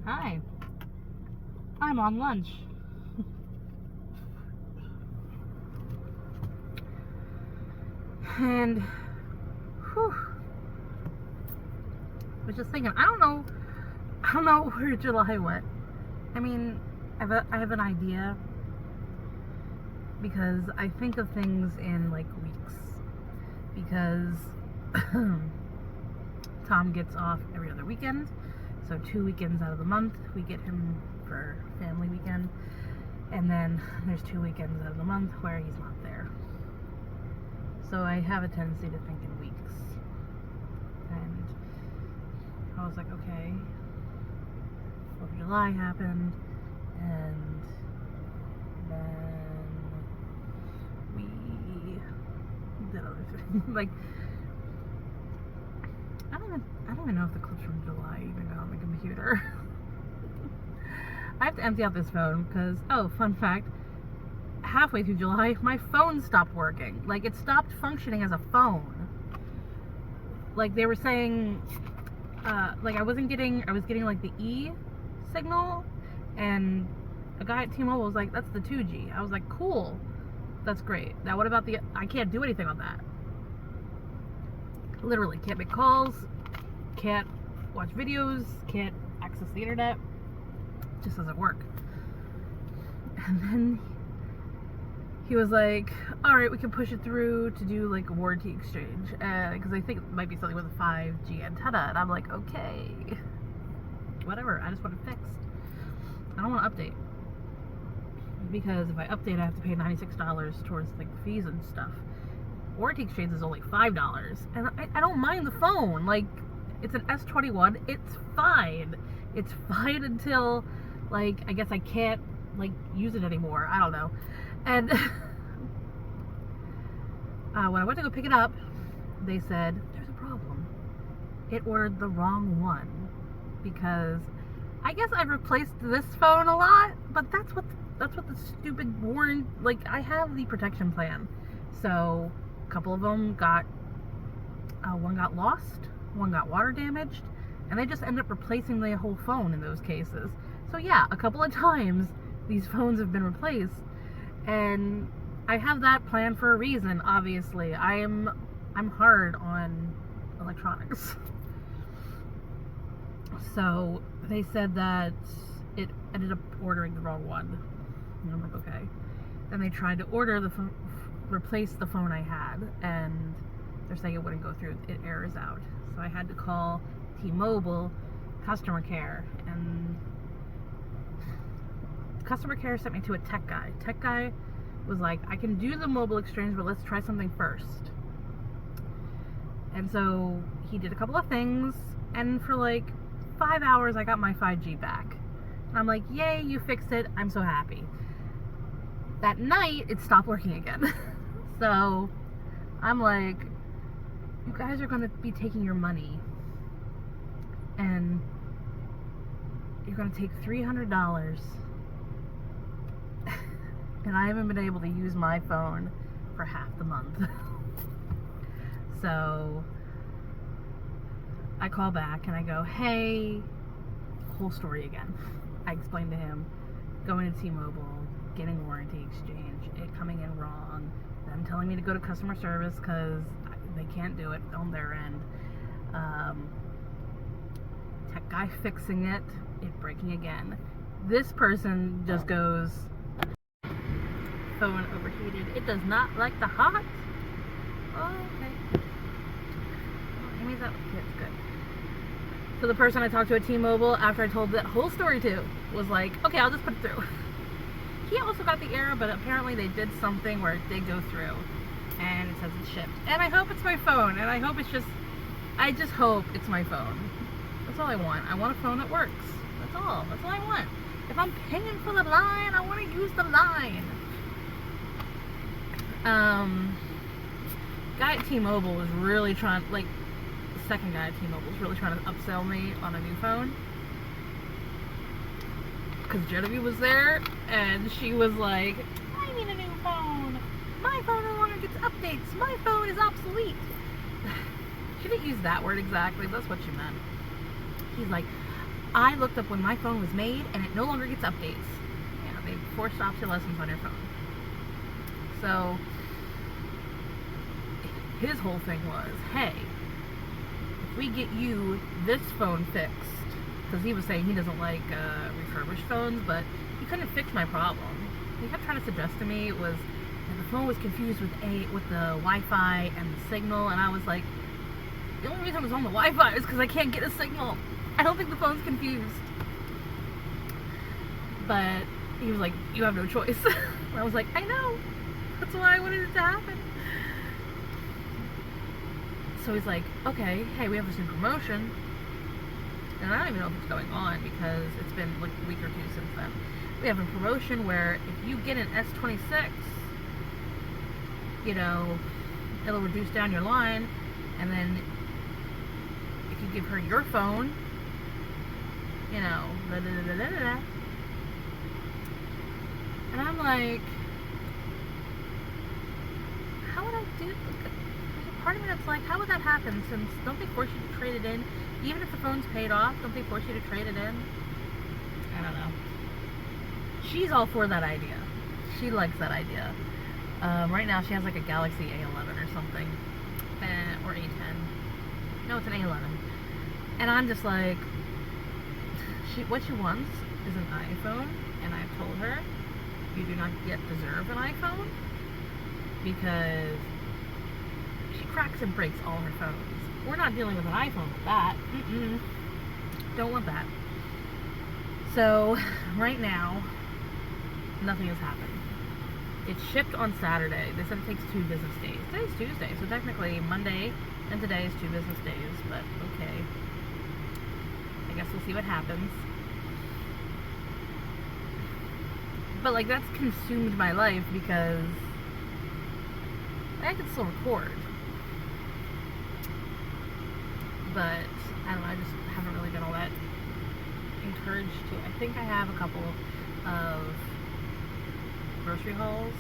Hi. I'm on lunch. And, whew, I was just thinking, I don't know where July went. I mean, I have an idea because I think of things in like weeks. Because Tom gets off every other weekend, so 2 weekends out of the month we get him for family weekend, and then there's 2 weekends out of the month where he's not there. So I have a tendency to think in weeks. And I was like, okay, 4th of July happened, and then we did other things. Like, I don't even know if the clips from July even got on the computer. I have to empty out this phone because, oh, fun fact, halfway through July, my phone stopped working. Like, it stopped functioning as a phone. Like, they were saying, like, I was getting like the E signal, and a guy at T-Mobile was like, that's the 2G. I was like, cool, that's great. Now what about I can't do anything on that. Literally, can't make calls, can't watch videos, can't access the internet. It just doesn't work. And then he was like, alright, we can push it through to do like a warranty exchange, because I think it might be something with a 5G antenna. And I'm like, okay, whatever, I just want it fixed. I don't want to update, because if I update I have to pay $96 towards like fees and stuff. Warranty exchange is only $5, and I don't mind the phone. Like, it's an S21, it's fine. It's fine until, like, I guess I can't, like, use it anymore. I don't know. And when I went to go pick it up, they said, there's a problem. It ordered the wrong one. Because I guess I've replaced this phone a lot, but that's what the stupid warrant, like, I have the protection plan. So a couple of them got, one got lost, one got water damaged, and they just ended up replacing the whole phone in those cases. So yeah, a couple of times these phones have been replaced, and I have that plan for a reason. Obviously, I'm hard on electronics. So they said that it ended up ordering the wrong one, and I'm like, okay. Then they tried to order the phone, replace the phone I had, and they're saying it wouldn't go through. It errors out. So I had to call T-Mobile customer care, and customer care sent me to a tech guy. Tech guy was like, I can do the mobile exchange, but let's try something first. And so he did a couple of things, and for like 5 hours I got my 5G back. And I'm like, yay, you fixed it, I'm so happy. That night it stopped working again. So I'm like, you guys are gonna be taking your money, and you're gonna take $300, and I haven't been able to use my phone for half the month. So I call back and I go, hey, whole story again. I explained to him going to T-Mobile, getting warranty exchange, it coming in wrong, them telling me to go to customer service because they can't do it on their end, tech guy fixing it, it breaking again. This person just goes, phone overheated, it does not like the hot. Oh, okay. Well, Amy's out. That's good. So the person I talked to at T-Mobile, after I told that whole story to, was like, okay, I'll just put it through. He also got the error, but apparently they did something where it did go through, and it says it's shipped. And I hope it's my phone, and I just hope it's my phone. That's all I want. I want a phone that works. That's all I want. If I'm paying for the line, I want to use the line. Guy at T-Mobile was really trying, like, the second guy at T-Mobile was really trying to upsell me on a new phone. Because Genevieve was there, and she was like, I need a new phone. My phone no longer gets updates. My phone is obsolete. She didn't use that word exactly, but that's what she meant. He's like, I looked up when my phone was made, and it no longer gets updates. Yeah, they forced obsolescence on your phone. So his whole thing was, hey, if we get you this phone fixed, because he was saying he doesn't like refurbished phones, but he couldn't fix my problem. He kept trying to suggest to me it was that the phone was confused with the Wi-Fi and the signal, and I was like, the only reason it was on the Wi-Fi is because I can't get a signal. I don't think the phone's confused. But he was like, you have no choice. And I was like, I know. That's why I wanted it to happen. So he's like, okay, hey, we have this new promotion. And I don't even know if it's going on because it's been like a week or two since then. We have a promotion where if you get an S26, you know, it'll reduce down your line, and then if you give her your phone, you know, da da da da da da. And I'm like, how would I do? There's a part of me that's like, how would that happen? Since don't they force you to trade it in, even if the phone's paid off? Don't they force you to trade it in? I don't know. She's all for that idea. She likes that idea. Right now she has like a Galaxy A11 or something, or A10. No, it's an A11. And I'm just like, what she wants is an iPhone, and I've told her, you do not yet deserve an iPhone, because she cracks and breaks all her phones. We're not dealing with an iPhone with that. Don't want that. So, right now, nothing has happened. It shipped on Saturday. They said it takes 2 business days. Today's Tuesday, so technically Monday and today is 2 business days, but okay. I guess we'll see what happens. But like, that's consumed my life because I could still record. But I don't know, I just haven't really been all that encouraged to. I think I have a couple of grocery hauls.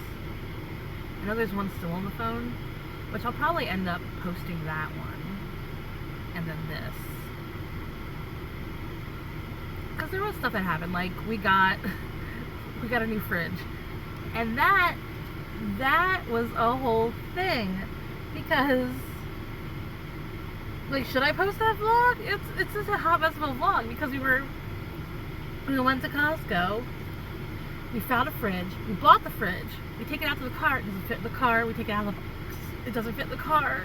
I know there's one still on the phone, which I'll probably end up posting that one, and then this. Because there was stuff that happened, like we got a new fridge, and that was a whole thing, because like, should I post that vlog? It's just a hot mess of a vlog, because we went to Costco, we found a fridge, we bought the fridge, we take it out to the car, it doesn't fit the car, we take it out of the box, it doesn't fit the car,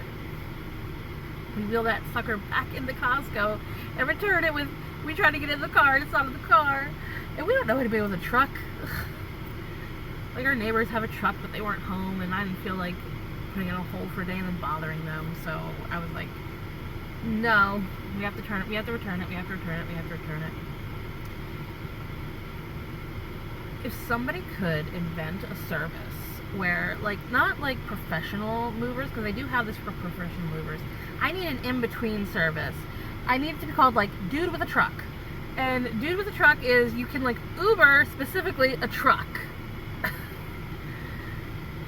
we wheel that sucker back into Costco and return it we try to get in the car and it's not in the car, and we don't know anybody with a truck. Like, our neighbors have a truck, but they weren't home, and I didn't feel like putting it on hold for a day and then bothering them, so I was like, no, we have to return it, we have to return it. If somebody could invent a service where, like, not like professional movers, because they do have this for professional movers. I need an in-between service. I need it to be called, like, Dude with a Truck. And Dude with a Truck is, you can, like, Uber specifically a truck.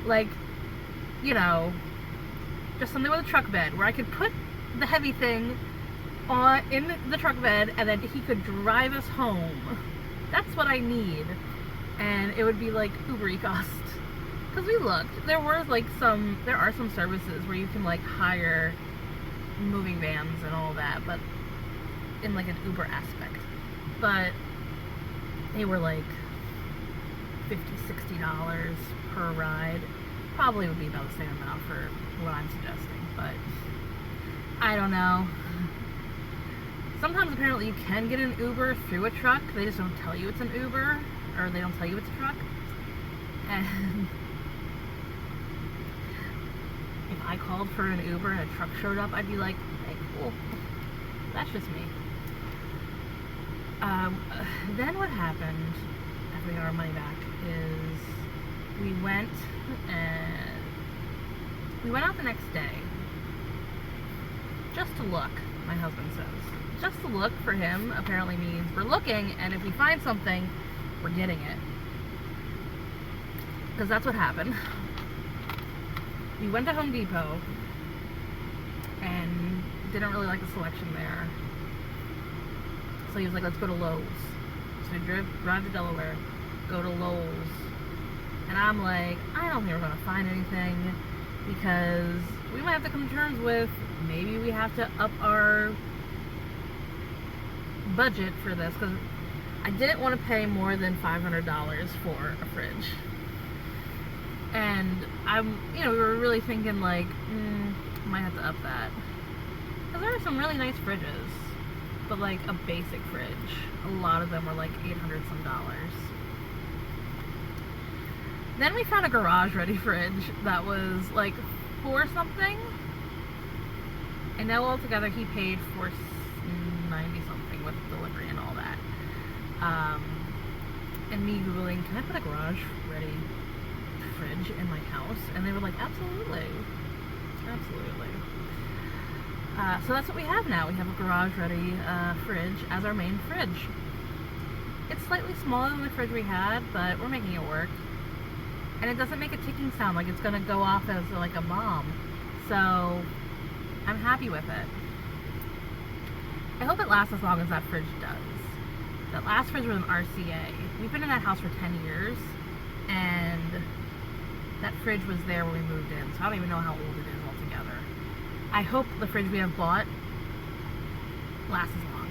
Like, you know, just something with a truck bed, where I could put the heavy thing in the truck bed, and then he could drive us home. That's what I need. And it would be like Uber cost. Because we looked, there are some services where you can like hire moving vans and all that, but in like an Uber aspect. But they were like $50, $60 per ride. Probably would be about the same amount for what I'm suggesting, but I don't know. Sometimes apparently you can get an Uber through a truck. They just don't tell you it's an Uber, or they don't tell you it's a truck. And if I called for an Uber and a truck showed up, I'd be like, hey, cool. That's just me. Then what happened after we got our money back is we went out the next day just to look, my husband says. Just to look for him apparently means we're looking, and if we find something, we're getting it. Because that's what happened. We went to Home Depot and didn't really like the selection there. So he was like, let's go to Lowe's. So we drive to Delaware, go to Lowe's. And I'm like, I don't think we're going to find anything, because we might have to come to terms with maybe we have to up our budget for this, because I didn't want to pay more than $500 for a fridge. And we were really thinking like, might have to up that. Because there are some really nice fridges, but like a basic fridge, a lot of them were like $800 some. Then we found a garage ready fridge that was like $4 something. And now altogether he paid $490 something with delivery and all that. And me Googling, can I put a garage ready fridge in my house? And they were like, absolutely. Absolutely. So that's what we have now. We have a garage ready fridge as our main fridge. It's slightly smaller than the fridge we had, but we're making it work. And it doesn't make a ticking sound like it's going to go off as like a bomb. So I'm happy with it. I hope it lasts as long as that fridge does. That last fridge was an RCA. We've been in that house for 10 years, and that fridge was there when we moved in, so I don't even know how old it is altogether. I hope the fridge we have bought lasts as long.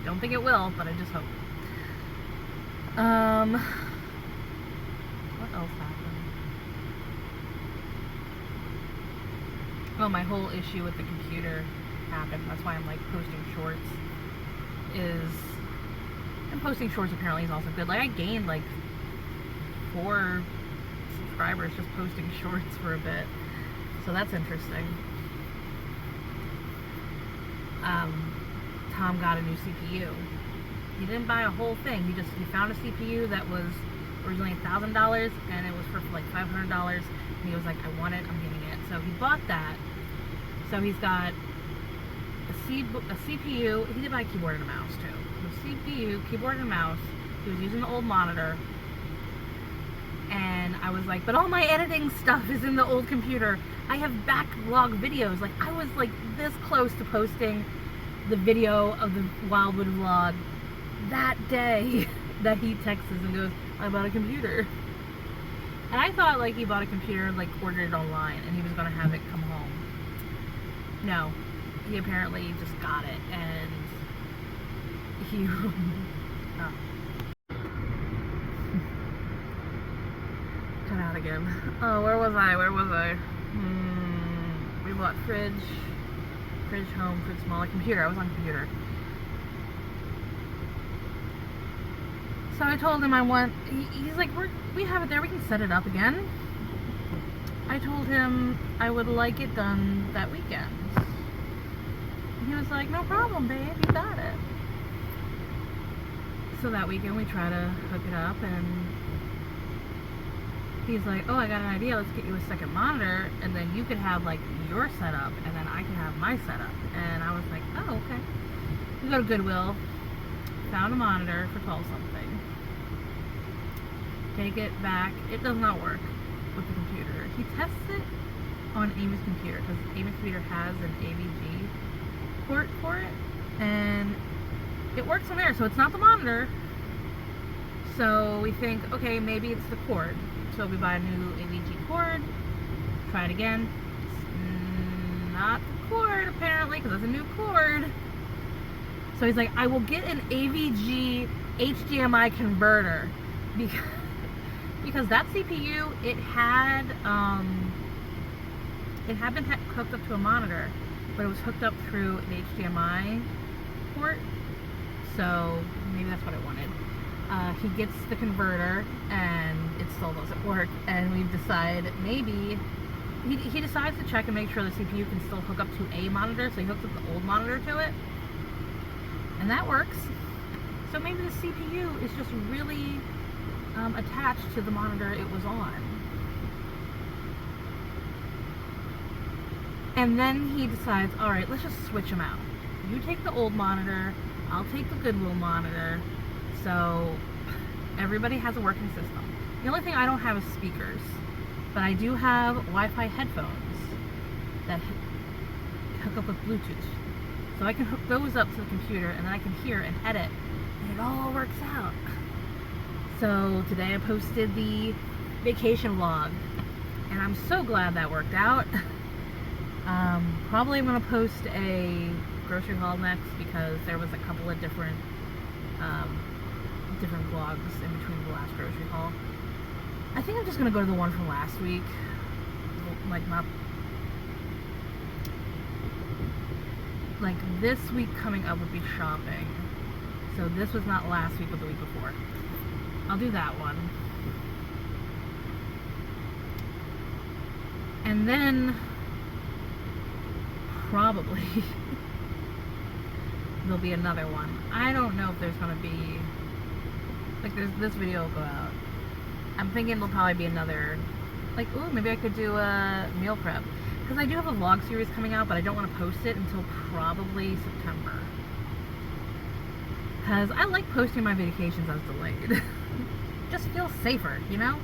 Don't think it will, but I just hope. What else happened? Oh, my whole issue with the computer happened. That's why I'm like posting shorts. And posting shorts apparently is also good. Like I gained like 4 subscribers just posting shorts for a bit. So that's interesting. Tom got a new CPU. He didn't buy a whole thing. He found a CPU that was originally $1,000 and it was for like $500. And he was like, I want it, I'm getting it. So he bought that. So he's got a CPU. He did buy a keyboard and a mouse too. So CPU, keyboard and a mouse. He was using the old monitor. And I was like, but all my editing stuff is in the old computer. I have backlog videos. Like I was like this close to posting the video of the Wildwood vlog that day that he texts us and goes, I bought a computer. And I thought like he bought a computer and like ordered it online and he was gonna have it come home. No, he apparently just got it and he oh. Cut out again. Oh, where was I? We bought fridge home, fridge smaller, computer. I was on computer. So I told him I want, he's like, we have it there, we can set it up again. I told him I would like it done that weekend. And he was like, no problem, babe, you got it. So that weekend we try to hook it up and he's like, oh, I got an idea, let's get you a second monitor and then you could have like your setup and then I can have my setup. And I was like, oh, okay. We go to Goodwill, found a monitor for 12 something. Take it back, it does not work with the computer. He tests it on Amy's computer because Amy's computer has an AVG port for it and it works on there, so it's not the monitor. So we think, okay, maybe it's the cord. So we buy a new AVG cord, try it again. It's not the cord apparently, because it's a new cord. So he's like, I will get an AVG HDMI converter because that CPU, it had been hooked up to a monitor, but it was hooked up through an HDMI port. So maybe that's what I wanted. He gets the converter and it still doesn't work, and we've decided maybe he decides to check and make sure the CPU can still hook up to a monitor, so he hooks up the old monitor to it and that works. So maybe the CPU is just really attached to the monitor it was on. And then he decides, alright, let's just switch them out. You take the old monitor, I'll take the Goodwill monitor. So everybody has a working system. The only thing I don't have is speakers, but I do have Wi-Fi headphones that hook up with Bluetooth. So I can hook those up to the computer, and then I can hear and edit, and it all works out. So today I posted the vacation vlog, and I'm so glad that worked out. Probably I'm going to post a grocery haul next, because there was a couple of different vlogs in between the last grocery haul. I think I'm just going to go to the one from last week. Like this week coming up would be shopping. So this was not last week, but the week before. I'll do that one. And then probably there'll be another one. I don't know if there's gonna be, like, this video will go out. I'm thinking there'll probably be another, like, ooh, maybe I could do a meal prep, because I do have a vlog series coming out, but I don't want to post it until probably September, because I like posting my vacations as delayed. Just feels safer, you know?